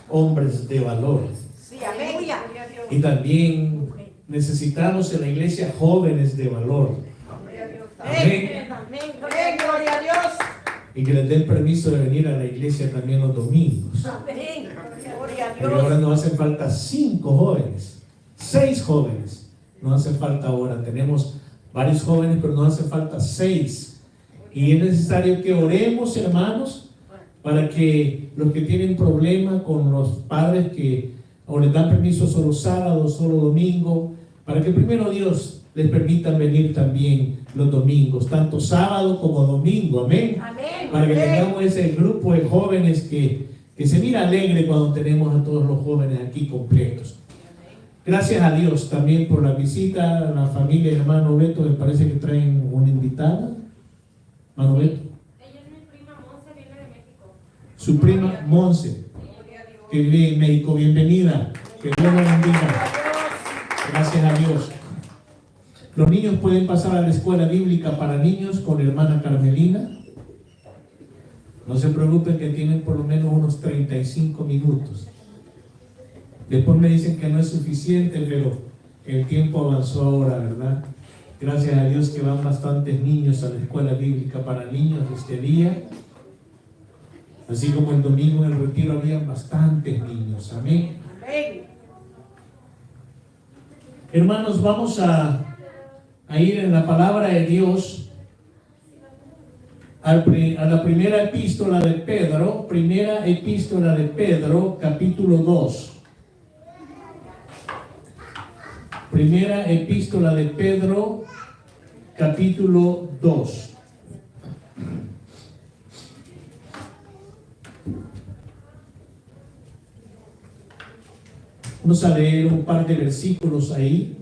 hombres de valor. Sí, amén. Y también necesitamos en la iglesia jóvenes de valor. Amén. Amén. Gloria a Dios. Y que les den permiso de venir a la iglesia también los domingos. Amén. Gloria a Porque ahora Dios. nos hacen falta 5 jóvenes, 6 jóvenes. Nos hace falta ahora. Tenemos varios jóvenes, pero nos hace falta 6. Y es necesario que oremos, hermanos, para que los que tienen problema con los padres que o les dan permiso solo sábado, solo domingo, para que primero Dios les permita venir también los domingos, tanto sábado como domingo, amén. Amén. Para que tengamos ese grupo de jóvenes que se mira alegre cuando tenemos a todos los jóvenes aquí completos. Gracias a Dios también por la visita, la familia de hermano Beto, me parece que traen una invitada. Hermano Beto. Ella es mi prima Monse, viene de México. Su prima Monse, que vive en México. Bienvenida, que Dios la bendiga. Gracias a Dios. Los niños pueden pasar a la escuela bíblica para niños con la hermana Carmelina. No se preocupen que tienen por lo menos unos 35 minutos. Después me dicen que no es suficiente, pero el tiempo avanzó ahora, ¿verdad? Gracias a Dios que van bastantes niños a la escuela bíblica para niños este día. Así como el domingo en el retiro había bastantes niños. Amén. Amén. Hermanos, vamos a ir en la palabra de Dios a la primera epístola de Pedro, capítulo 2. Primera epístola de Pedro, capítulo 2. Vamos a leer un par de versículos ahí.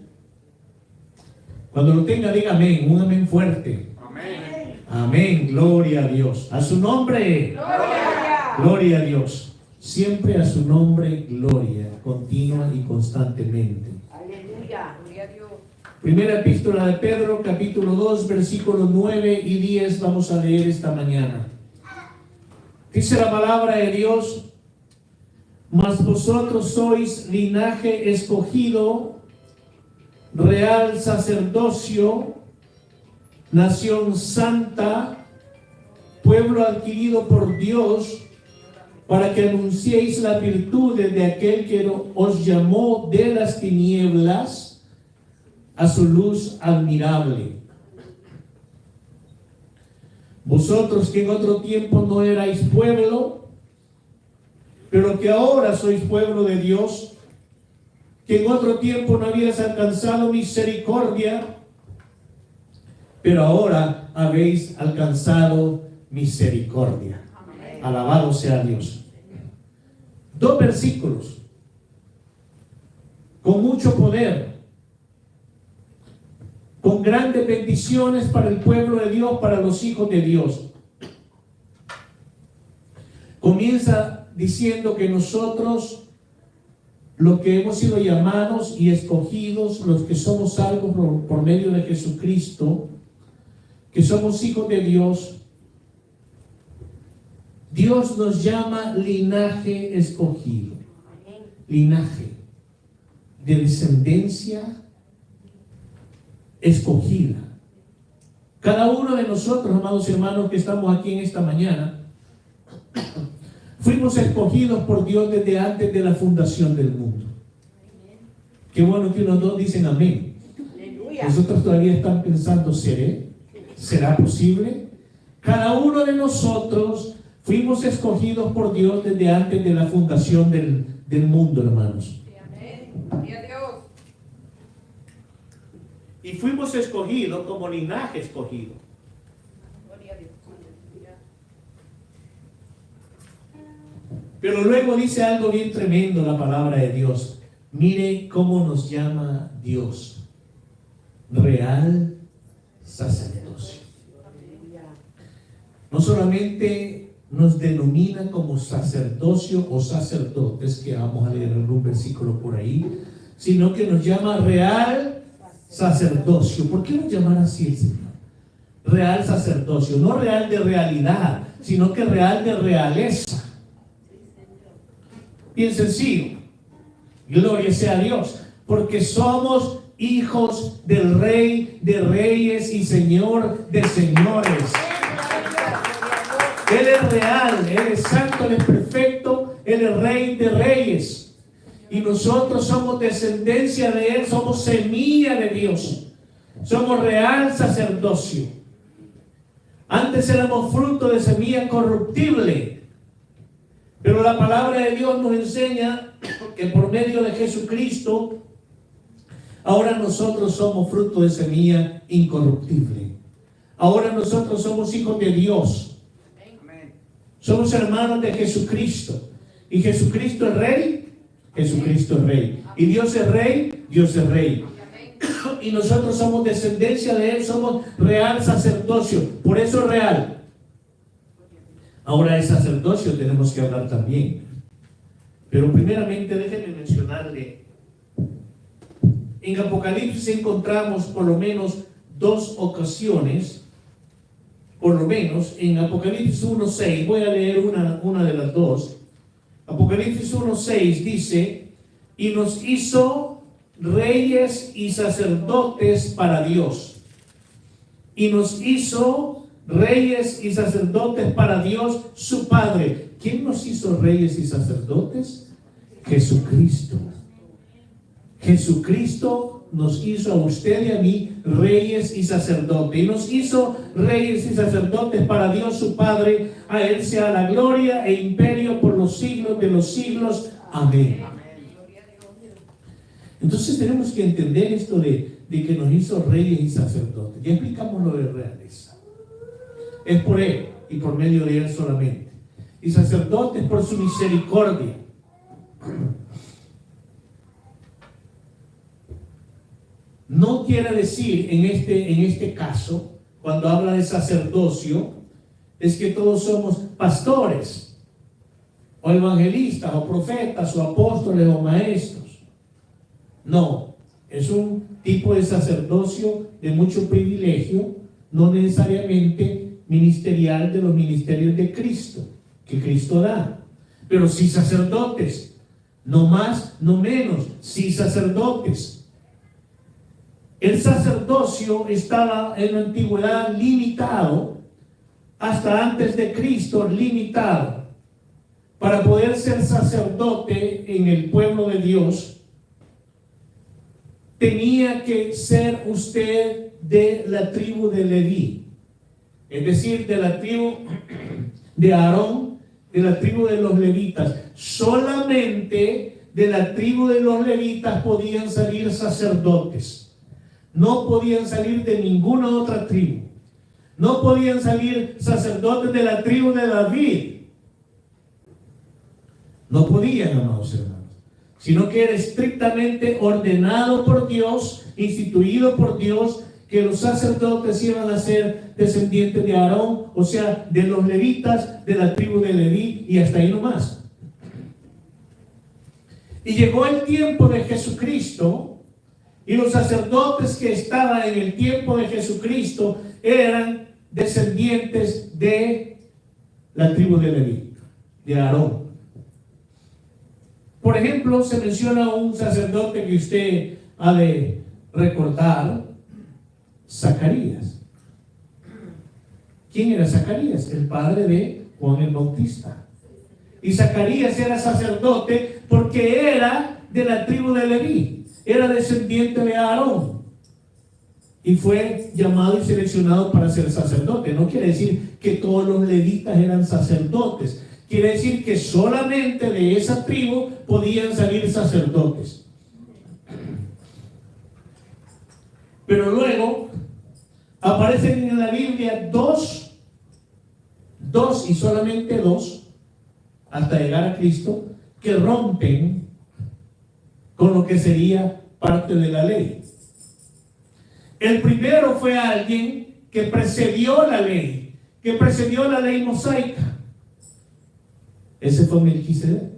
Cuando lo tenga, diga amén, un amén fuerte. Amén. Amén, gloria a Dios. A su nombre, Gloria. gloria a Dios. Siempre a su nombre, gloria, continua y constantemente. Aleluya. Gloria a Dios. Primera epístola de Pedro, capítulo 2, versículos 9 y 10, vamos a leer esta mañana. Dice la palabra de Dios: mas vosotros sois linaje escogido, real sacerdocio, nación santa, pueblo adquirido por Dios, para que anunciéis las virtudes de aquel que os llamó de las tinieblas a su luz admirable. Vosotros que en otro tiempo no erais pueblo, pero que ahora sois pueblo de Dios, que en otro tiempo no habíais alcanzado misericordia, pero ahora habéis alcanzado misericordia. Alabado sea Dios. 2 versículos con mucho poder, con grandes bendiciones para el pueblo de Dios, para los hijos de Dios. Comienza diciendo que nosotros, los que hemos sido llamados y escogidos, los que somos salvos por medio de Jesucristo, que somos hijos de Dios, Dios nos llama linaje escogido, linaje de descendencia escogida. Cada uno de nosotros, amados hermanos, que estamos aquí en esta mañana, fuimos escogidos por Dios desde antes de la fundación del mundo. Qué bueno que unos dos dicen amén. Aleluya. Nosotros todavía están pensando, ¿será posible? Cada uno de nosotros fuimos escogidos por Dios desde antes de la fundación del mundo, hermanos. Amén. Gloria a Dios. Y fuimos escogidos como linaje escogido. Gloria a Dios. Pero luego dice algo bien tremendo la palabra de Dios. Mire cómo nos llama Dios. Real sacerdocio. No solamente nos denomina como sacerdocio o sacerdotes, que vamos a leer algún versículo por ahí, sino que nos llama real sacerdocio. ¿Por qué nos llaman así el Señor? Real sacerdocio, no real de realidad, sino que real de realeza. Bien sencillo. Gloria sea a Dios. Porque somos hijos del Rey de Reyes y Señor de Señores. Él es real, Él es santo, Él es perfecto, Él es Rey de Reyes. Y nosotros somos descendencia de Él, somos semilla de Dios. Somos real sacerdocio. Antes éramos fruto de semilla corruptible. Pero la palabra de Dios nos enseña que por medio de Jesucristo, ahora nosotros somos fruto de semilla incorruptible. Ahora nosotros somos hijos de Dios. Somos hermanos de Jesucristo. Y Jesucristo es Rey, Jesucristo es Rey. Y Dios es Rey, Dios es Rey. Y nosotros somos descendencia de Él, somos real sacerdocio. Por eso es real. Ahora de sacerdocio tenemos que hablar también. Pero primeramente déjenme mencionarle. En Apocalipsis encontramos por lo menos dos ocasiones. Por lo menos en Apocalipsis 1:6, voy a leer una de las dos. Apocalipsis 1:6 dice: y nos hizo reyes y sacerdotes para Dios. Y nos hizo reyes y sacerdotes para Dios su Padre. ¿Quién nos hizo reyes y sacerdotes? Jesucristo. Jesucristo nos hizo a usted y a mí reyes y sacerdotes. Y nos hizo reyes y sacerdotes para Dios su Padre. A Él sea la gloria e imperio por los siglos de los siglos. Amén. Entonces tenemos que entender esto de que nos hizo reyes y sacerdotes. Ya explicamos lo de realeza. Es por Él y por medio de Él solamente. Y sacerdotes por su misericordia. No quiere decir en este caso, cuando habla de sacerdocio, es que todos somos pastores, o evangelistas, o profetas, o apóstoles, o maestros. No, es un tipo de sacerdocio de mucho privilegio, no necesariamente ministerial de los ministerios de Cristo, que Cristo da. Pero sí sacerdotes, no más, no menos, sí sacerdotes. El sacerdocio estaba en la antigüedad limitado, hasta antes de Cristo limitado. Para poder ser sacerdote en el pueblo de Dios, tenía que ser usted de la tribu de Leví, es decir, de la tribu de Aarón, de la tribu de los levitas. Solamente de la tribu de los levitas podían salir sacerdotes. No podían salir de ninguna otra tribu. No podían salir sacerdotes de la tribu de David. No podían, amados hermanos. Sino que era estrictamente ordenado por Dios, instituido por Dios, que los sacerdotes iban a ser descendientes de Aarón, o sea, de los levitas, de la tribu de Leví, y hasta ahí nomás. Y llegó el tiempo de Jesucristo. Y los sacerdotes que estaban en el tiempo de Jesucristo eran descendientes de la tribu de Leví, de Aarón. Por ejemplo, se menciona un sacerdote que usted ha de recordar, Zacarías. ¿Quién era Zacarías? El padre de Juan el Bautista. Y Zacarías era sacerdote porque era de la tribu de Leví. Era descendiente de Aarón y fue llamado y seleccionado para ser sacerdote. No quiere decir que todos los levitas eran sacerdotes. Quiere decir que solamente de esa tribu podían salir sacerdotes. Pero luego aparecen en la Biblia dos y solamente dos, hasta llegar a Cristo, que rompen con lo que sería parte de la ley. El primero fue alguien que precedió la ley, mosaica. Ese fue Melquisedec.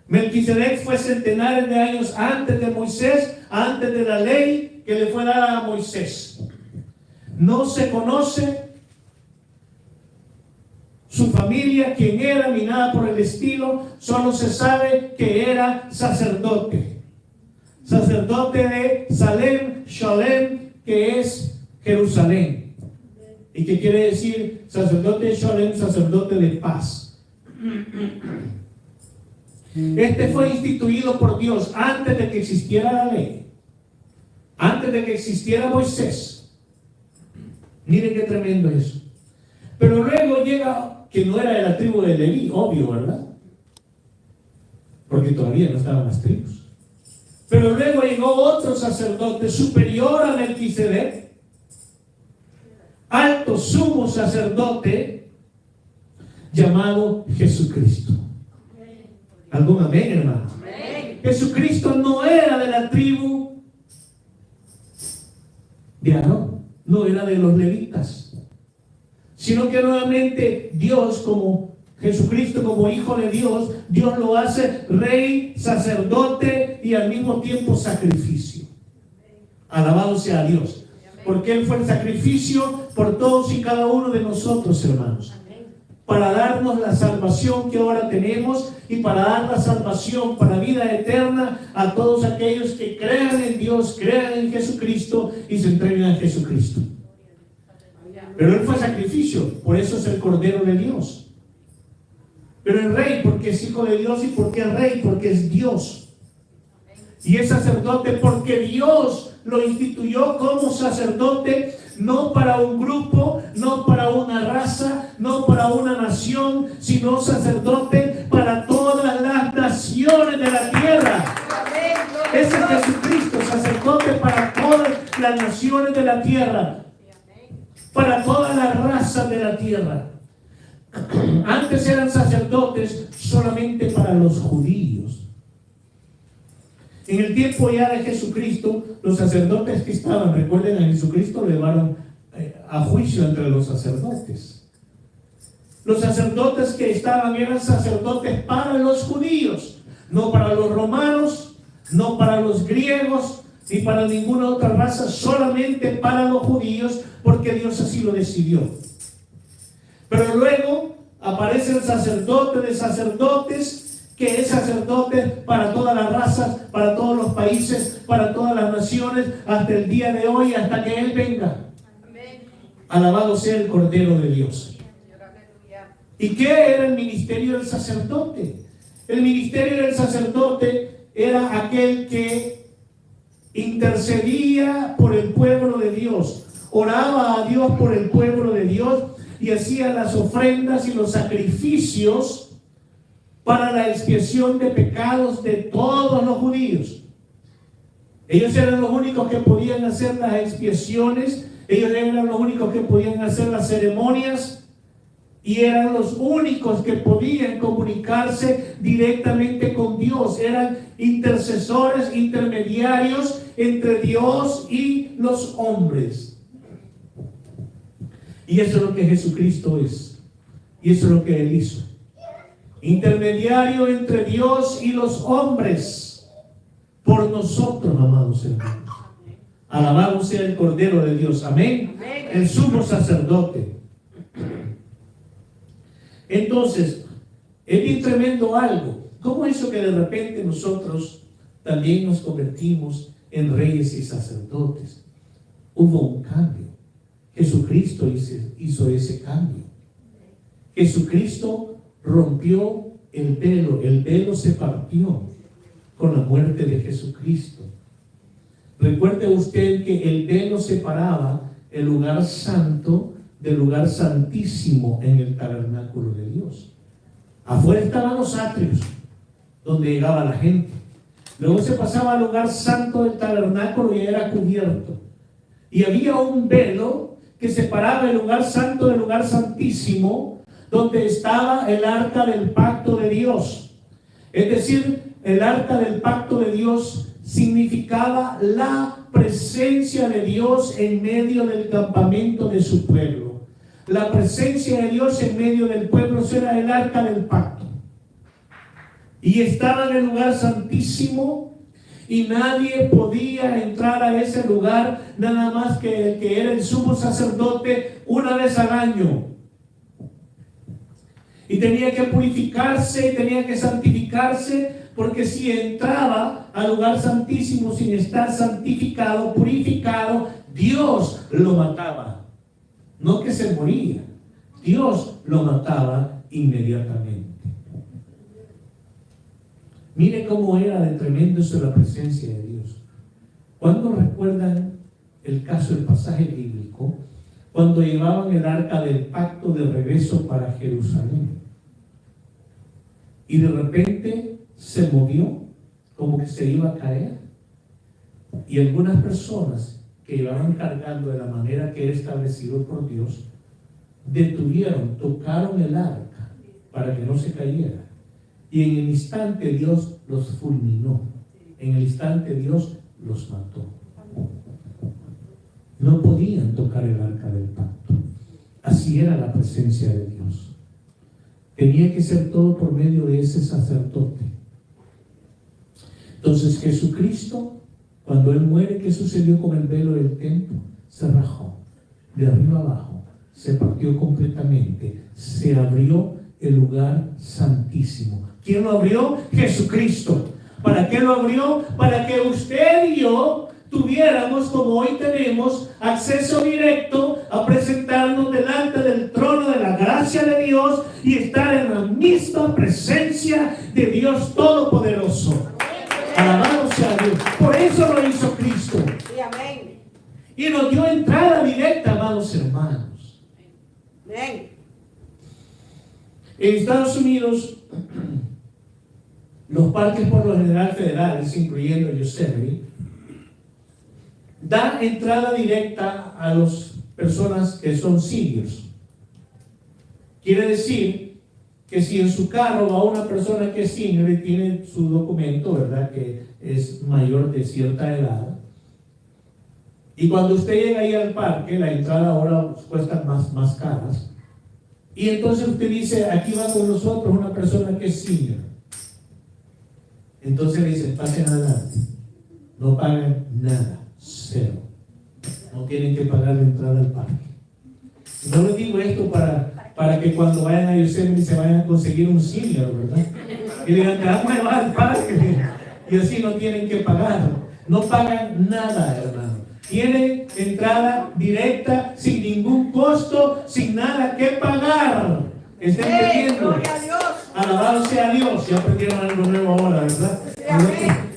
Melquisedec fue centenares de años antes de Moisés, antes de la ley que le fue dada a Moisés. No se conoce su familia, quién era, ni nada por el estilo. Solo se sabe que era sacerdote. Sacerdote de Salem, Shalem, que es Jerusalén. ¿Y qué quiere decir sacerdote de Shalem? Sacerdote de paz. Este fue instituido por Dios antes de que existiera la ley, antes de que existiera Moisés. Miren qué tremendo es eso. Pero luego llega, que no era de la tribu de Leví, obvio, ¿verdad? Porque todavía no estaban las tribus. Pero luego llegó otro sacerdote superior a Melquisedec, alto sumo sacerdote, llamado Jesucristo. ¿Algún amén, hermano? Amén. Jesucristo no era de la tribu de Aarón, no era de los levitas, sino que nuevamente Dios, como Jesucristo, como hijo de Dios, Dios lo hace rey, sacerdote y al mismo tiempo sacrificio. Alabado sea Dios, porque Él fue el sacrificio por todos y cada uno de nosotros, hermanos, para darnos la salvación que ahora tenemos y para dar la salvación para vida eterna a todos aquellos que crean en Dios, crean en Jesucristo y se entreguen a Jesucristo. Pero Él fue sacrificio, por eso es el Cordero de Dios. Pero el rey, porque es hijo de Dios, y porque es rey, porque es Dios. Y es sacerdote porque Dios lo instituyó como sacerdote, no para un grupo, no para una raza, no para una nación, sino sacerdote para todas las naciones de la tierra. Ese es Jesucristo, sacerdote para todas las naciones de la tierra, para todas las razas de la tierra. Antes eran sacerdotes solamente para los judíos. En el tiempo ya de Jesucristo, los sacerdotes que estaban, recuerden, a Jesucristo lo llevaron a juicio entre los sacerdotes. Los sacerdotes que estaban eran sacerdotes para los judíos, no para los romanos, no para los griegos, ni para ninguna otra raza, solamente para los judíos, porque Dios así lo decidió. Pero luego aparece el sacerdote de sacerdotes, que es sacerdote para todas las razas, para todos los países, para todas las naciones, hasta el día de hoy, hasta que Él venga. Alabado sea el Cordero de Dios. ¿Y qué era el ministerio del sacerdote? El ministerio del sacerdote era aquel que intercedía por el pueblo de Dios, oraba a Dios por el pueblo de Dios y hacía las ofrendas y los sacrificios para la expiación de pecados de todos los judíos. Ellos eran los únicos que podían hacer las expiaciones, ellos eran los únicos que podían hacer las ceremonias y eran los únicos que podían comunicarse directamente con Dios. Eran intercesores, intermediarios entre Dios y los hombres. Y eso es lo que Jesucristo es, y eso es lo que Él hizo. Intermediario entre Dios y los hombres, por nosotros, amados hermanos. Alabado sea el Cordero de Dios. Amén. El sumo sacerdote. Entonces, es bien tremendo algo. ¿Cómo es eso que de repente nosotros también nos convertimos en reyes y sacerdotes? Hubo un cambio. Jesucristo hizo ese cambio. Jesucristo rompió el velo se partió con la muerte de Jesucristo. Recuerde usted que el velo separaba el lugar santo del lugar santísimo en el tabernáculo de Dios. Afuera estaban los atrios, donde llegaba la gente. Luego se pasaba al lugar santo del tabernáculo y era cubierto. Y había un velo que separaba el lugar santo del lugar santísimo, donde estaba el arca del pacto de Dios. Es decir, el arca del pacto de Dios significaba la presencia de Dios en medio del campamento de su pueblo. La presencia de Dios en medio del pueblo era el arca del pacto. Y estaba en el lugar santísimo y nadie podía entrar a ese lugar, nada más que el que era el sumo sacerdote una vez al año. Y tenía que purificarse, y tenía que santificarse, porque si entraba al lugar santísimo sin estar santificado, purificado, Dios lo mataba. No que se moría, Dios lo mataba inmediatamente. Mire cómo era de tremendo eso la presencia de Dios. ¿Cuándo recuerdan el caso, el pasaje bíblico? Cuando llevaban el arca del pacto de regreso para Jerusalén. Y de repente se movió, como que se iba a caer. Y algunas personas que iban cargando de la manera que era establecido por Dios, detuvieron, tocaron el arca para que no se cayera. Y en el instante Dios los fulminó. En el instante Dios los mató. No podían tocar el arca del pacto. Así era la presencia de Dios. Tenía que ser todo por medio de ese sacerdote. Entonces Jesucristo, cuando Él muere, ¿qué sucedió con el velo del templo? Se rajó de arriba abajo, se partió completamente, se abrió el lugar santísimo. ¿Quién lo abrió? Jesucristo. ¿Para qué lo abrió? Para que usted y yo tuviéramos, como hoy tenemos, acceso directo a presentarnos delante del trono de la gracia de Dios y estar en la misma presencia de Dios Todopoderoso. Alabado sea Dios. Por eso lo hizo Cristo. Sí, amén. Y nos dio entrada directa, amados hermanos. Amén. En Estados Unidos, los parques por lo general federales, incluyendo Yosemite, da entrada directa a las personas que son seniors. Quiere decir que si en su carro va una persona que es senior y tiene su documento, ¿verdad?, que es mayor de cierta edad, y cuando usted llega ahí al parque, la entrada ahora cuesta más caras, y entonces usted dice, aquí va con nosotros una persona que es senior. Entonces le dicen, pasen adelante, no pagan nada. Cero. No tienen que pagar la entrada al parque. No les digo esto para que cuando vayan a Yosemite se vayan a conseguir un senior, ¿verdad? Y digan, te vamos a llevar al parque. Y así no tienen que pagar. No pagan nada, hermano. Tienen entrada directa, sin ningún costo, sin nada que pagar. ¿Están entendiendo? Gloria a Dios. Alabado sea Dios. Ya aprendieron algo nuevo ahora, ¿verdad?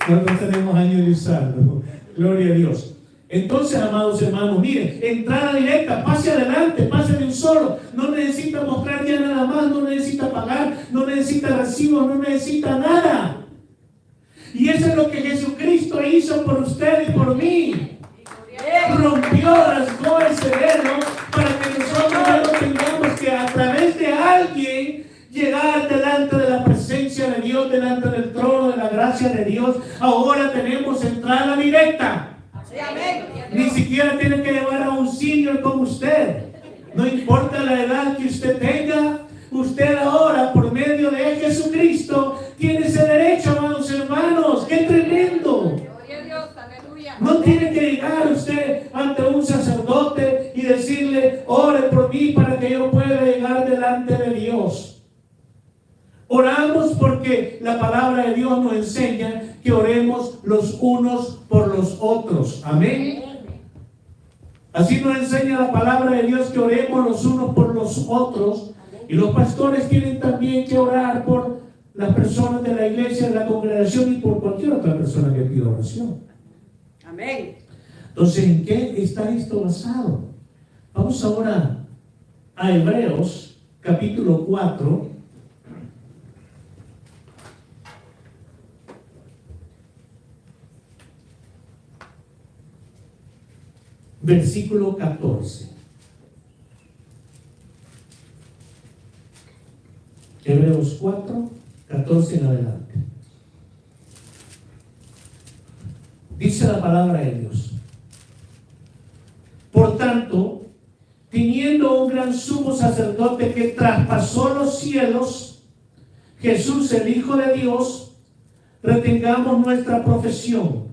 Nosotros tenemos años de usarlo. Gloria a Dios. Entonces, amados hermanos, miren, entrada directa, pase adelante, pase de un solo. No necesita mostrar ya nada más, no necesita pagar, no necesita recibo, no necesita nada. Y eso es lo que Jesucristo hizo por usted y por mí. Rompió, rasgó ese velo para que nosotros ya no tengamos que a través de alguien llegar delante de la presencia de Dios, delante del trono de la gracia de Dios. Ahora tenemos entrada directa. Ni siquiera tiene que llevar a un senior como usted. No importa la edad que usted tenga, usted ahora, por medio de Jesucristo, tiene ese derecho, amados hermanos. ¡Qué tremendo! Gloria a Dios, aleluya. No tiene que llegar usted ante un sacerdote y decirle, ore por mí para que yo pueda llegar delante de Dios. Oramos porque la palabra de Dios nos enseña que oremos los unos por los otros. Amén. Así nos enseña la palabra de Dios que oremos los unos por los otros. Y los pastores tienen también que orar por las personas de la iglesia, de la congregación y por cualquier otra persona que pida oración. Amén. Entonces, ¿en qué está esto basado? Vamos ahora a Hebreos, capítulo 4. Versículo 14. Hebreos 4, 14 en adelante. Dice la palabra de Dios. Por tanto, teniendo un gran sumo sacerdote que traspasó los cielos, Jesús el Hijo de Dios, retengamos nuestra profesión.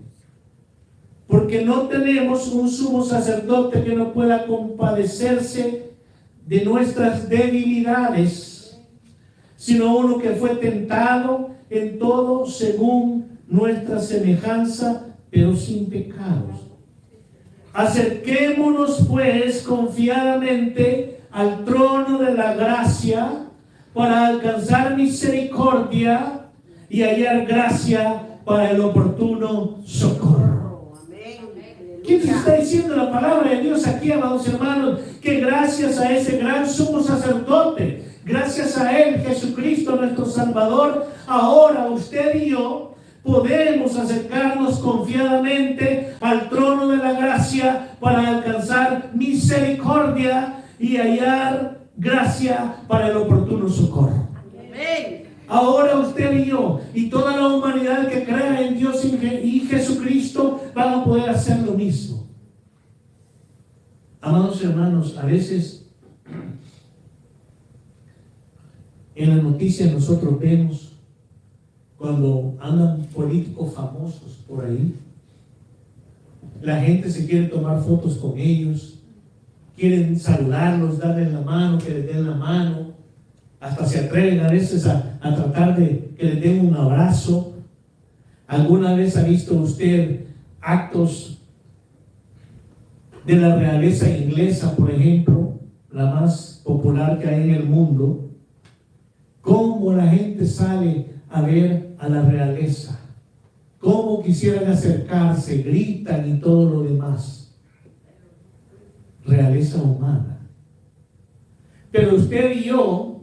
Porque no tenemos un sumo sacerdote que no pueda compadecerse de nuestras debilidades, sino uno que fue tentado en todo según nuestra semejanza, pero sin pecados. Acerquémonos pues confiadamente al trono de la gracia para alcanzar misericordia y hallar gracia para el oportuno socorro. ¿Qué nos está diciendo la palabra de Dios aquí, amados hermanos? Que gracias a ese gran sumo sacerdote, gracias a Él, Jesucristo nuestro Salvador, ahora usted y yo podemos acercarnos confiadamente al trono de la gracia para alcanzar misericordia y hallar gracia para el oportuno socorro. Amén. Ahora usted y yo y toda la humanidad que crea en Dios y Jesucristo van a poder hacer lo mismo. Amados hermanos, a veces en las noticias nosotros vemos cuando andan políticos famosos por ahí, la gente se quiere tomar fotos con ellos, quieren saludarlos, darles la mano, que les den la mano, hasta se atreven a veces a tratar de que les den un abrazo. ¿Alguna vez ha visto usted actos de la realeza inglesa, por ejemplo, la más popular que hay en el mundo? ¿Cómo la gente sale a ver a la realeza? ¿Cómo quisieran acercarse? Gritan y todo lo demás. Realeza humana. Pero usted y yo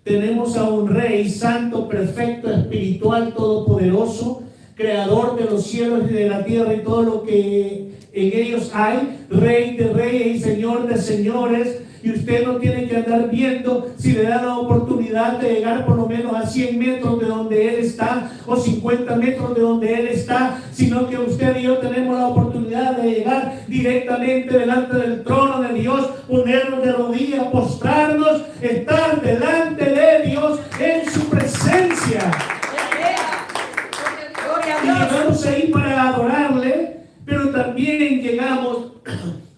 tenemos a un Rey santo, perfecto, espiritual, todopoderoso, creador de los cielos y de la tierra y todo lo que en ellos hay, Rey de reyes y Señor de señores. Y usted no tiene que andar viendo si le da la oportunidad de llegar por lo menos a 100 metros de donde Él está o 50 metros de donde Él está, sino que usted y yo tenemos la oportunidad de llegar directamente delante del trono de Dios, ponernos de rodillas, postrarnos, estar delante de Dios en su presencia. Y llegamos ahí para adorarle, pero también llegamos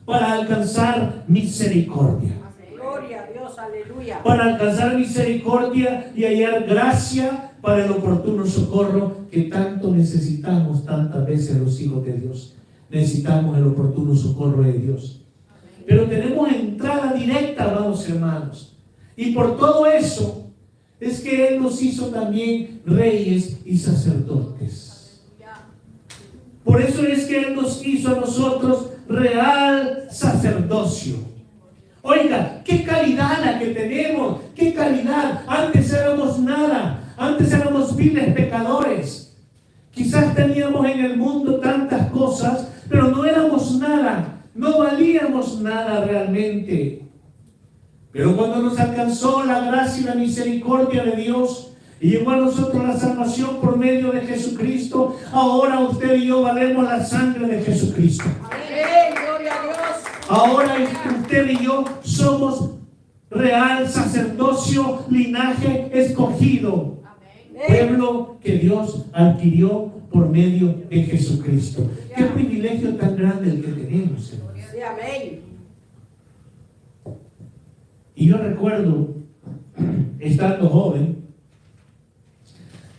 para alcanzar misericordia. Gloria a Dios, aleluya. Para alcanzar misericordia y hallar gracia para el oportuno socorro que tanto necesitamos tantas veces los hijos de Dios. Necesitamos el oportuno socorro de Dios. Pero tenemos entrada directa, amados hermanos. Y por todo eso es que Él nos hizo también reyes y sacerdotes. Por eso es que Él nos hizo a nosotros real sacerdocio. Oiga, qué calidad la que tenemos, qué calidad. Antes éramos nada, antes éramos viles pecadores. Quizás teníamos en el mundo tantas cosas, pero no éramos nada, no valíamos nada realmente. Pero cuando nos alcanzó la gracia y la misericordia de Dios, y llegó a nosotros la salvación por medio de Jesucristo, ahora usted y yo valemos la sangre de Jesucristo. Amén, gloria a Dios. Ahora usted y yo somos real sacerdocio, linaje escogido, pueblo que Dios adquirió por medio de Jesucristo. Qué privilegio tan grande el que tenemos, hermanos. Sí, amén. Y yo recuerdo, estando joven,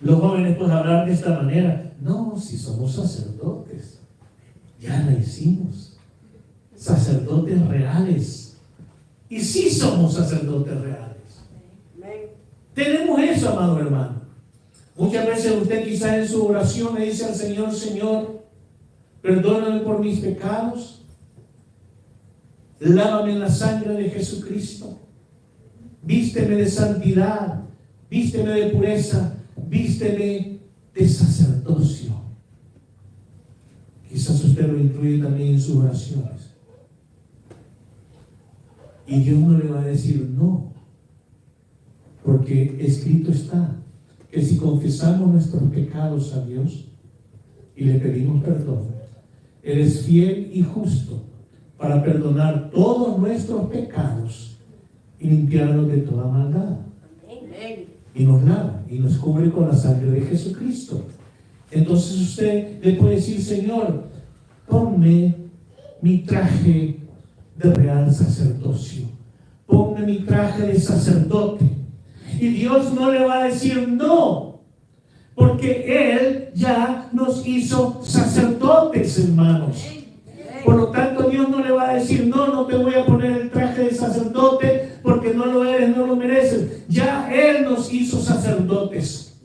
los jóvenes pues hablar de esta manera: no, si somos sacerdotes, ya la hicimos, sacerdotes reales. Y sí somos sacerdotes reales. Amén. Tenemos eso, amado hermano. Muchas veces usted quizás en su oración le dice al Señor: Señor, perdóname por mis pecados, lávame en la sangre de Jesucristo, vísteme de santidad, vísteme de pureza, vísteme de sacerdocio. Quizás usted lo incluye también en sus oraciones. Y Dios no le va a decir no, porque escrito está que si confesamos nuestros pecados a Dios y le pedimos perdón, Él es fiel y justo para perdonar todos nuestros pecados y limpiarnos de toda maldad. Amén. Y nos lava y nos cubre con la sangre de Jesucristo. Entonces usted le puede decir: Señor, ponme mi traje de real sacerdocio, ponme mi traje de sacerdote. Y Dios no le va a decir no, porque Él ya nos hizo sacerdotes, hermanos. Por lo tanto, Dios no le va a decir, no, no te voy a poner el traje de sacerdote porque no lo eres, no lo mereces. Ya Él nos hizo sacerdotes.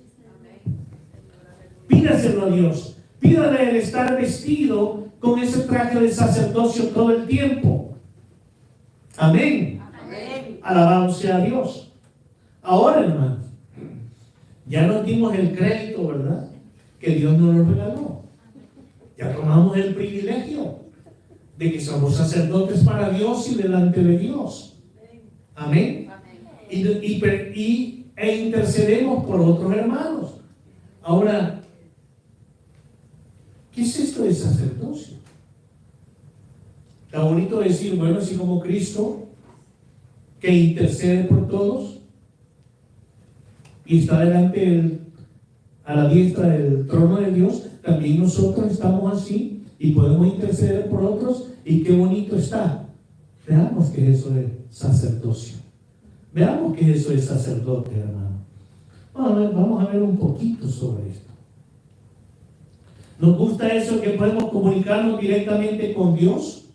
Pídaselo a Dios. Pídale el estar vestido con ese traje de sacerdocio todo el tiempo. Amén. Amén. Alabado sea Dios. Ahora, hermano, ya nos dimos el crédito, ¿verdad? Que Dios nos lo regaló. Ya tomamos el privilegio de que somos sacerdotes para Dios y delante de Dios. Amén. E intercedemos por otros hermanos. Ahora, ¿qué es esto de sacerdocio? Está bonito decir, bueno, así como Cristo, que intercede por todos y está delante a la diestra del trono de Dios, también nosotros estamos así y podemos interceder por otros, y qué bonito está. Veamos qué es eso de sacerdocio. Veamos qué es eso de sacerdote, hermano. Vamos a ver un poquito sobre esto. ¿Nos gusta eso que podemos comunicarnos directamente con Dios?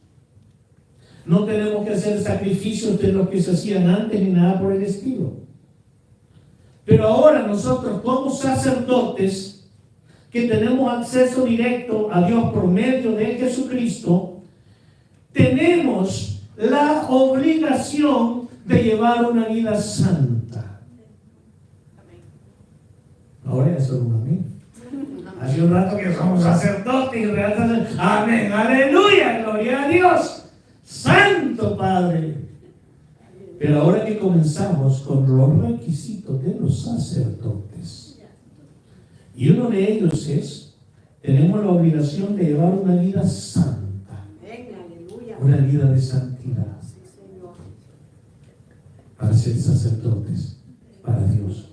No tenemos que hacer sacrificios de los que se hacían antes ni nada por el estilo. Pero ahora nosotros como sacerdotes que tenemos acceso directo a Dios por medio de Jesucristo, tenemos la obligación de llevar una vida santa. Ahora ya son un amén. Hace un rato que somos sacerdotes y real sacerdotes. Amén, aleluya, gloria a Dios. Santo Padre. Pero ahora que comenzamos con los requisitos de los sacerdotes, y uno de ellos es, tenemos la obligación de llevar una vida santa, una vida de santidad, para ser sacerdotes para Dios.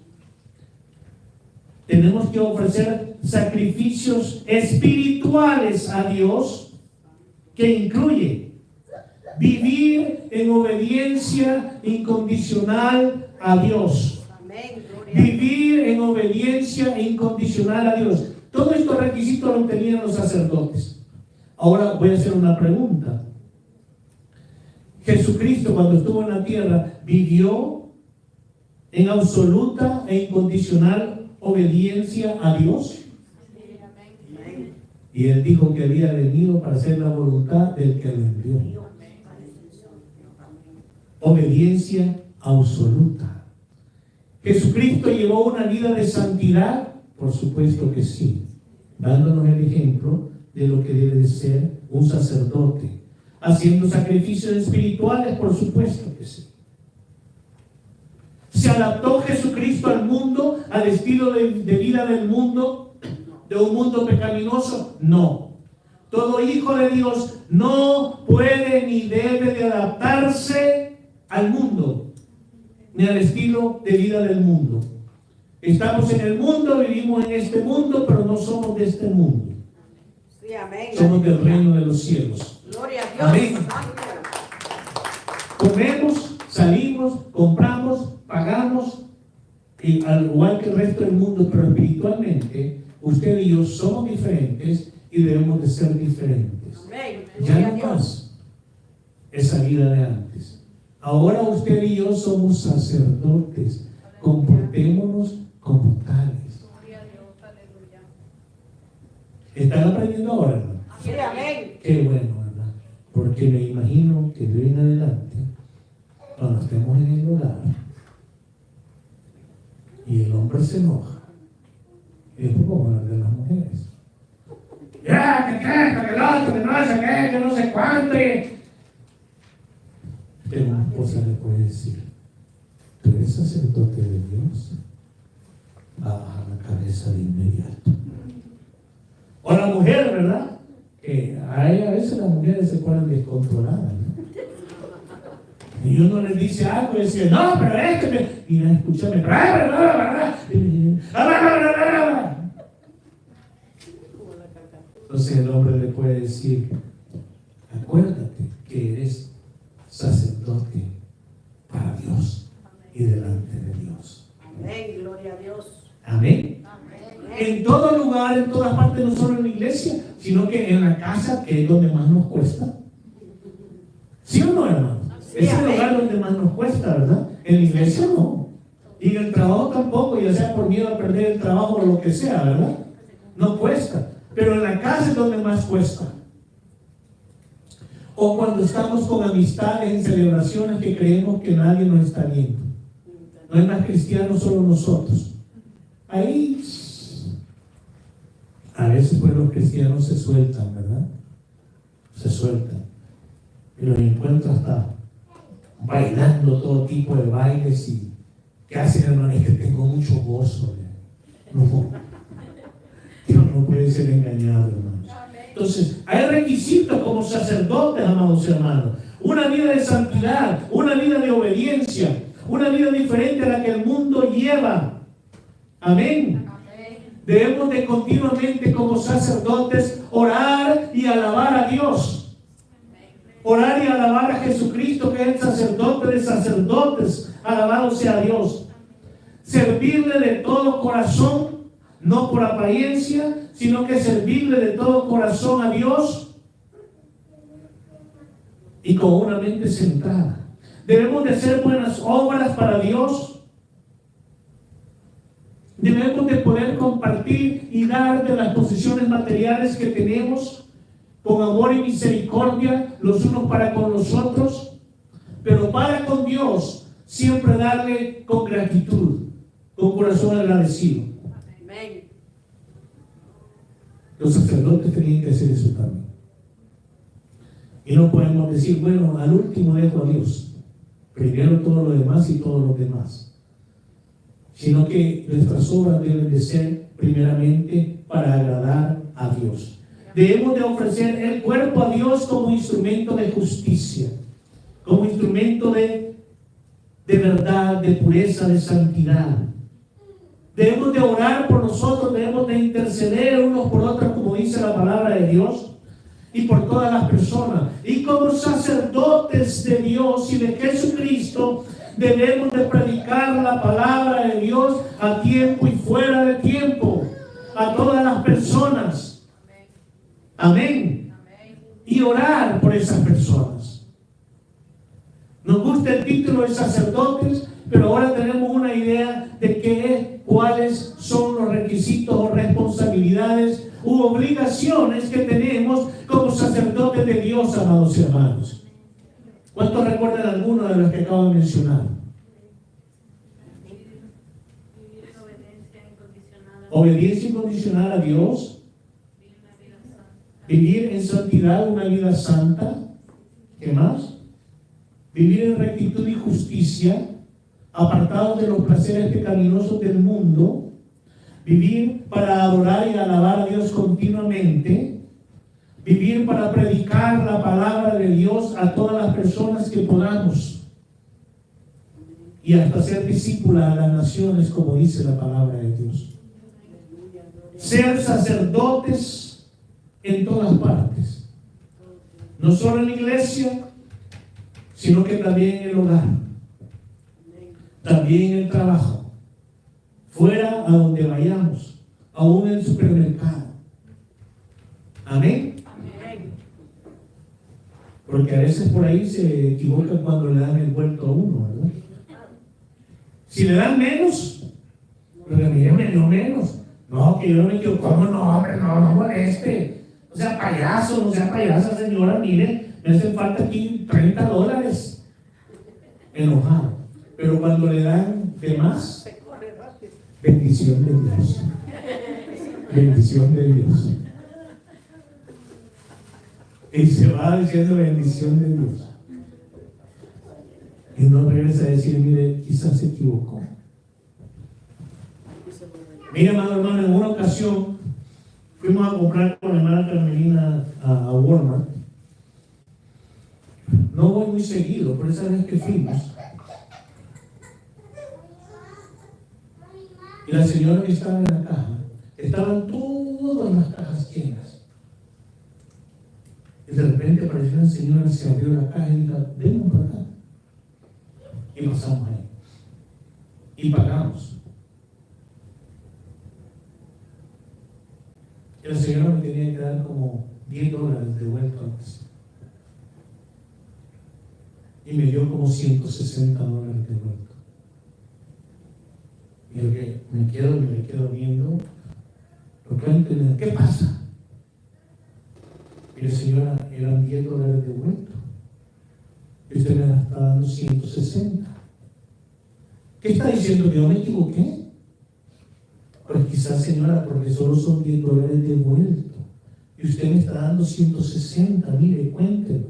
Tenemos que ofrecer sacrificios espirituales a Dios, que incluye vivir en obediencia incondicional a Dios. Vivir en obediencia incondicional a Dios. Todos estos requisitos los tenían los sacerdotes. Ahora voy a hacer una pregunta. Jesucristo, cuando estuvo en la tierra, ¿vivió en absoluta e incondicional obediencia a Dios? Y Él dijo que había venido para hacer la voluntad del que lo envió. Obediencia absoluta. ¿Jesucristo llevó una vida de santidad? Por supuesto que sí, dándonos el ejemplo de lo que debe de ser un sacerdote. Haciendo sacrificios espirituales, por supuesto que sí. ¿Se adaptó Jesucristo al mundo, al estilo de vida del mundo, de un mundo pecaminoso? No. Todo hijo de Dios no puede ni debe de adaptarse al mundo, ni al estilo de vida del mundo. Estamos en el mundo, vivimos en este mundo, pero no somos de este mundo. Sí, amén. Somos del reino de los cielos. Gloria a Dios. Amén. Comemos, salimos, compramos, pagamos, y al igual que el resto del mundo, pero espiritualmente, usted y yo somos diferentes y debemos de ser diferentes. Amén. Ya Gloria a no Dios. más esa vida de antes. Ahora usted y yo somos sacerdotes. Comportémonos como tales. Gloria a Dios, aleluya. ¿Están aprendiendo ahora, hermano? Sí, amén. Qué bueno, ¿verdad? Porque me imagino que de hoy en adelante, cuando estemos en el hogar y el hombre se enoja, y después vamos a hablar de las mujeres. Ya, que el otro, que no sé qué, que no sé cuánto. Pero una esposa le puede decir, tú eres sacerdote de Dios, va a bajar la cabeza de inmediato. O la mujer, ¿verdad? Que a veces las mujeres se ponen descontroladas, ¿no? Y uno les dice algo y dice, no, pero es que mira, escúchame, entonces el hombre le puede decir, acuérdate que eres sacerdote para Dios y delante de Dios. Dios. Amén. Amén. En todo lugar, en todas partes, no solo en la iglesia, sino que en la casa, que es donde más nos cuesta. ¿Sí o no, hermano? Sí, Es el amén. lugar donde más nos cuesta, ¿verdad? En la iglesia no. Y en el trabajo tampoco, ya sea por miedo a perder el trabajo o lo que sea, ¿verdad? No cuesta. Pero en la casa es donde más cuesta. O cuando estamos con amistades en celebraciones que creemos que nadie nos está viendo. No hay más cristianos, solo nosotros. Ahí, a veces pues los cristianos se sueltan, ¿verdad? Se sueltan. Y los encuentro hasta bailando todo tipo de bailes y ¿qué hacen, hermano? Es que tengo mucho gozo. No, Dios no puede ser engañado, hermano. Entonces, hay requisitos como sacerdotes, amados hermanos. Una vida de santidad, una vida de obediencia, una vida diferente a la que el mundo lleva. Amén. Debemos de continuamente como sacerdotes orar y alabar a Dios. Orar y alabar a Jesucristo, que es el sacerdote de sacerdotes. Alabado sea Dios. Servirle de todo corazón, no por apariencia, sino que servirle de todo corazón a Dios y con una mente centrada. Debemos de hacer buenas obras para Dios. Debemos de poder compartir y dar de las posesiones materiales que tenemos con amor y misericordia los unos para con los otros, pero para con Dios siempre darle con gratitud, con corazón agradecido. Amén. Los sacerdotes tenían que hacer eso también. Y no podemos decir, bueno, al último dejo a Dios. Primero todo lo demás y todos los demás. Sino que nuestras obras deben de ser primeramente para agradar a Dios. Debemos de ofrecer el cuerpo a Dios como instrumento de justicia, como instrumento de verdad, de pureza, de santidad. Debemos de orar por nosotros, debemos de interceder unos por otros, como dice la palabra de Dios, y por todas las personas. Y como sacerdotes de Dios y de Jesucristo, debemos de predicar la palabra de Dios a tiempo y fuera de tiempo, a todas las personas. Amén. Y orar por esas personas. Nos gusta el título de sacerdotes, pero ahora tenemos una idea de cuáles son los requisitos o responsabilidades u obligaciones que tenemos como sacerdotes de Dios, amados hermanos. ¿Cuántos recuerdan alguno de los que acabo de mencionar? Vivir en obediencia incondicional. Obediencia incondicional a Dios. Vivir en santidad, una vida santa. ¿Qué más? Vivir en rectitud y justicia, apartados de los placeres pecaminosos del mundo. Vivir para adorar y alabar a Dios continuamente. Vivir para predicar la palabra de Dios a todas las personas que podamos. Y hasta ser discípulos a las naciones, como dice la palabra de Dios. Ser sacerdotes en todas partes. No solo en la iglesia, sino que también en el hogar. También en el trabajo. Fuera a donde vayamos. Aún en el supermercado. Amén. Porque a veces por ahí se equivocan cuando le dan el vuelto a uno, ¿verdad? Si le dan menos, pero mire, me dio menos. No, que yo no me equivoco. ¿Cómo no, hombre? No moleste. O sea, payaso, no sea payasa, señora, mire, me hacen falta aquí $30. Enojado. Pero cuando le dan de más, bendición de Dios. Bendición de Dios. Y se va diciendo bendición de Dios. Y no regresa a decir, mire, quizás se equivocó. Mira, hermano, en una ocasión fuimos a comprar con la hermana Carmelina a Walmart. No voy muy seguido, pero esa vez que fuimos. Y la señora que estaba en la caja, estaban todas las cajas llenas. Y de repente apareció una señora, se abrió la caja y dijo, vengan para acá. Y pasamos ahí. Y pagamos. La señora me tenía que dar como $10 de vuelta antes. Y me dio como $160 de vuelta. Y lo que me quedo viendo, lo que entender, ¿qué pasa? Mire, señora, eran $10 de vuelta. Y usted me está dando 160. ¿Qué está diciendo? ¿Que yo me equivoqué? Pues quizás, señora, porque solo son $10 de vuelta. Y usted me está dando 160. Mire, cuéntelo.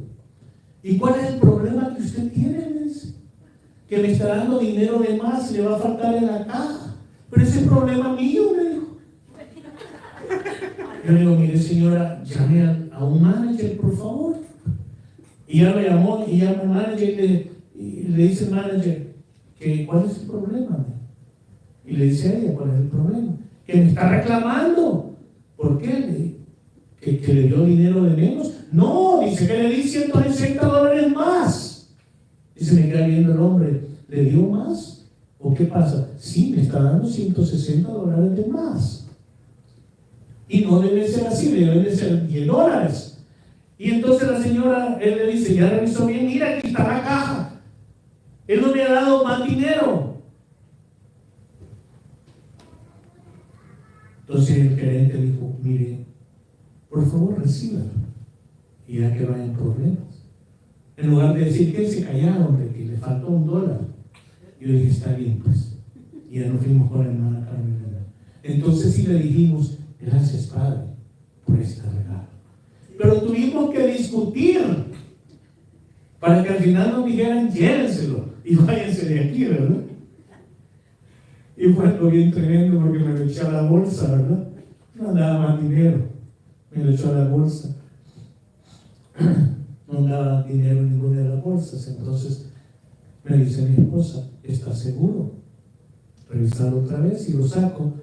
¿Y cuál es el problema que usted tiene? Me dice. Que me está dando dinero de más y le va a faltar en la caja. Pero ese es problema mío, me dijo. Yo le digo, mire, señora, llame a un manager, por favor. Y ya me llamó, y llama al manager y le dice al manager que cuál es el problema. Y le dice a ella cuál es el problema. Que me está reclamando. ¿Por qué? ¿Que le dio dinero de menos? No, dice que le di $160 más. Y se me queda viendo el hombre, ¿le dio más? ¿O qué pasa? Sí, me está dando $160 de más. Y no debe ser así, debe ser $10. Y entonces la señora, él le dice, ya revisó bien, mira, aquí está la caja. Él no me ha dado más dinero. Entonces el gerente dijo, mire, por favor recíbalo. Y ya que no hay problemas. En lugar de decir que se callaron, de que le faltó $1. Yo le dije, está bien, pues. Y ya nos fuimos con la hermana Carmen. Entonces sí le dijimos, gracias, Padre, por este regalo. Pero tuvimos que discutir para que al final nos dijeran, llévenselo y váyanse de aquí, ¿verdad? Y fue algo bien tremendo porque me lo eché a la bolsa, ¿verdad? No andaba más dinero, me lo echó a la bolsa. No andaba dinero en ninguna de las bolsas. Entonces me dice mi esposa, ¿estás seguro? Revisar otra vez y lo saco.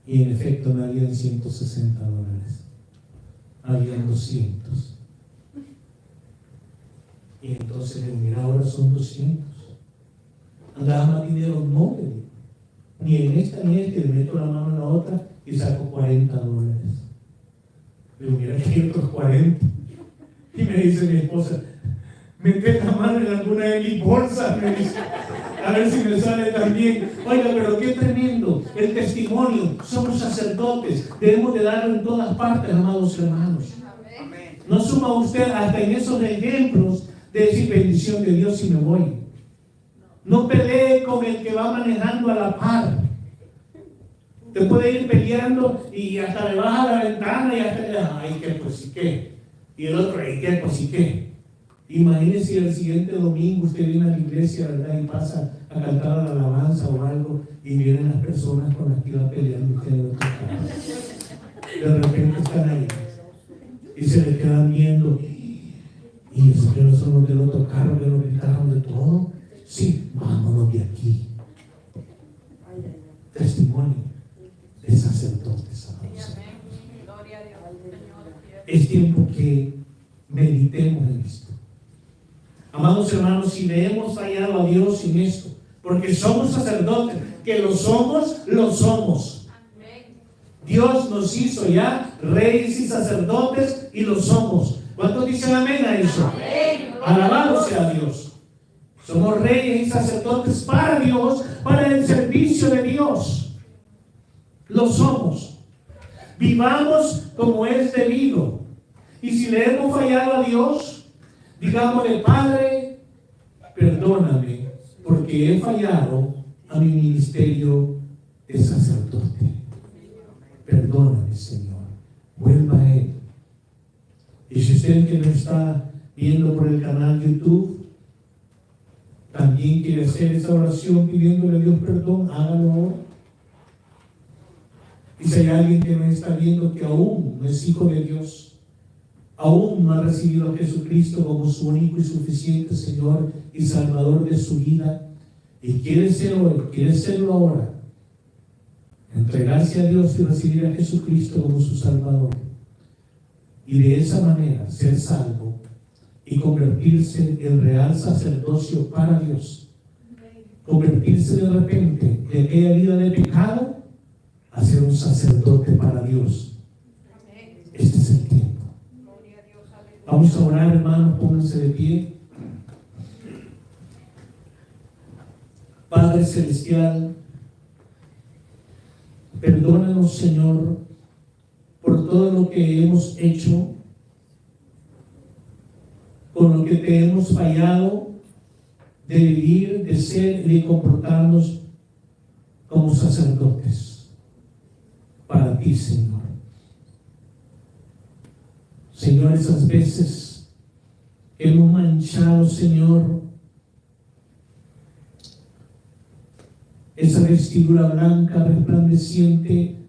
Y en efecto me habían $160. Habían 200. Y entonces le digo, mira, ahora son 200. ¿Andaba más dinero? No, le digo. Ni en esta ni en esta, le meto la mano en la otra y saco $40. Le digo, mira, que hay otros 40. Y me dice mi esposa, mete la mano en alguna de mis bolsas, me dice, a ver si me sale también. Oiga, pero qué tremendo el testimonio. Somos sacerdotes, debemos de darlo en todas partes, amados hermanos. No suma usted hasta en esos ejemplos de decir bendición de Dios y me voy. No pelee con el que va manejando a la par. Te puede ir peleando y hasta le baja la ventana y hasta ay, qué, pues y qué. Y el otro, ay, qué, pues y qué. Imagínese el siguiente domingo usted viene a la iglesia, ¿verdad? Y pasa a cantar la alabanza o algo y vienen las personas con las que iba peleando usted en otro carro. De repente están ahí y se le quedan viendo. Y esos que no son los del otro carro que nos gritaron de todo. Sí, vámonos de aquí. Testimonio de sacerdotes, amados. Es tiempo que meditemos en esto. Amados hermanos, si le hemos fallado a Dios en esto, porque somos sacerdotes, que lo somos, lo somos. Dios nos hizo ya reyes y sacerdotes y lo somos. ¿Cuántos dicen amén a eso? Amén. Alabado sea Dios. Somos reyes y sacerdotes para Dios, para el servicio de Dios. Lo somos. Vivamos como es debido. Y si le hemos fallado a Dios, digámosle, Padre, perdóname, porque he fallado a mi ministerio de sacerdote. Perdóname, Señor. Vuelva a Él. Y si usted que nos está viendo por el canal YouTube, también quiere hacer esa oración pidiéndole a Dios perdón, hágalo ahora. Y si hay alguien que nos está viendo que aún no es hijo de Dios, aún no ha recibido a Jesucristo como su único y suficiente Señor y Salvador de su vida, y quiere serlo ahora, entregarse a Dios y recibir a Jesucristo como su Salvador, y de esa manera ser salvo y convertirse en real sacerdocio para Dios, convertirse de repente de aquella vida de pecado a ser un sacerdote para Dios, Este es el tiempo. Vamos a orar, hermanos, pónganse de pie. Padre Celestial, perdónanos, Señor, por todo lo que hemos hecho, con lo que te hemos fallado de vivir, de ser y de comportarnos como sacerdotes para ti, Señor. Señor, esas veces hemos manchado, Señor, esa vestidura blanca resplandeciente,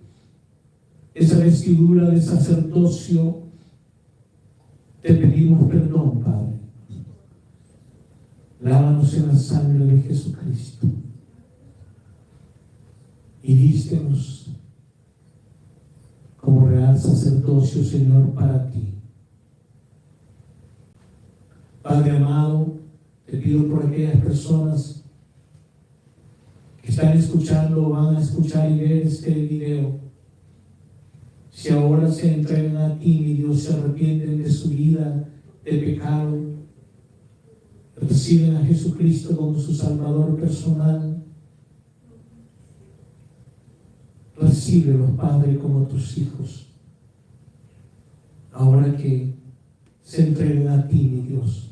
esa vestidura de sacerdocio, te pedimos perdón, Padre. Lávanos en la sangre de Jesucristo y vístenos como real sacerdocio, Señor, para ti. Padre amado, te pido por aquellas personas que están escuchando, van a escuchar y ver este video. Si ahora se entregan a ti, mi Dios, se arrepienten de su vida de pecado, reciben a Jesucristo como su Salvador personal, recíbelos, Padre, como tus hijos. Ahora que se entreguen a ti, mi Dios,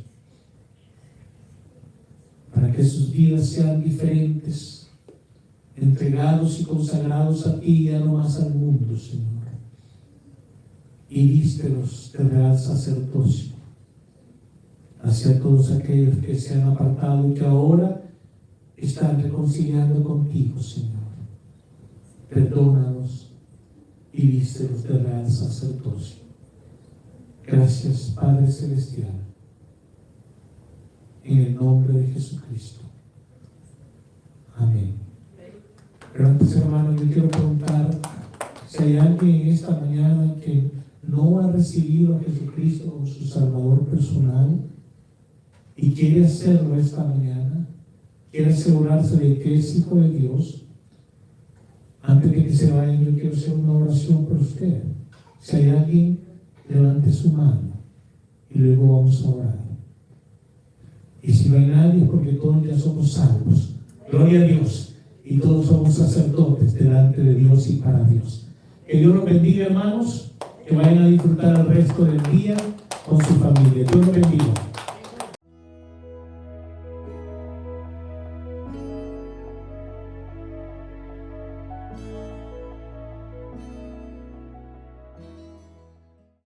para que sus vidas sean diferentes, entregados y consagrados a ti, ya no más al mundo, Señor. Y vístelos de real sacerdocio hacia todos aquellos que se han apartado y que ahora están reconciliando contigo, Señor. Perdónanos y vístelos de real sacerdocio. Gracias, Padre Celestial, en el nombre de Jesucristo. Amén. Pero antes, hermano, yo quiero preguntar si hay alguien esta mañana que no ha recibido a Jesucristo como su Salvador personal y quiere hacerlo esta mañana, quiere asegurarse de que es hijo de Dios. Antes de que se vayan, yo quiero hacer una oración por usted. Si hay alguien, levante su mano y luego vamos a orar. Y si no hay nadie, porque todos ya somos salvos. Gloria a Dios. Y todos somos sacerdotes delante de Dios y para Dios. Que Dios los bendiga, hermanos. Que vayan a disfrutar el resto del día con su familia. Dios los bendiga.